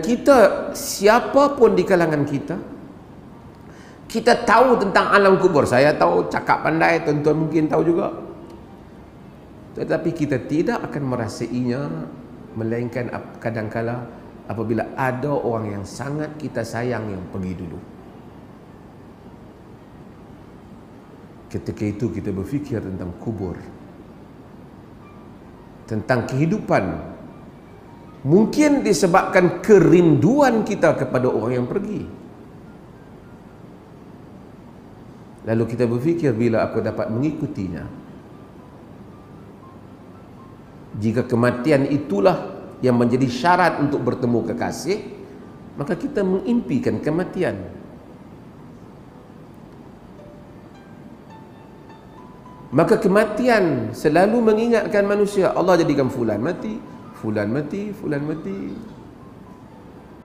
kita, siapa pun di kalangan kita, kita tahu tentang alam kubur. Saya tahu, cakap pandai, tuan-tuan mungkin tahu juga. Tetapi kita tidak akan merasainya, melainkan kadang-kala apabila ada orang yang sangat kita sayang yang pergi dulu. Ketika itu kita berfikir tentang kubur, tentang kehidupan. Mungkin disebabkan kerinduan kita kepada orang yang pergi. Lalu kita berfikir, bila aku dapat mengikutinya. Jika kematian itulah yang menjadi syarat untuk bertemu kekasih, maka kita mengimpikan kematian. Maka kematian selalu mengingatkan manusia. Allah jadikan fulan mati, fulan mati, fulan mati.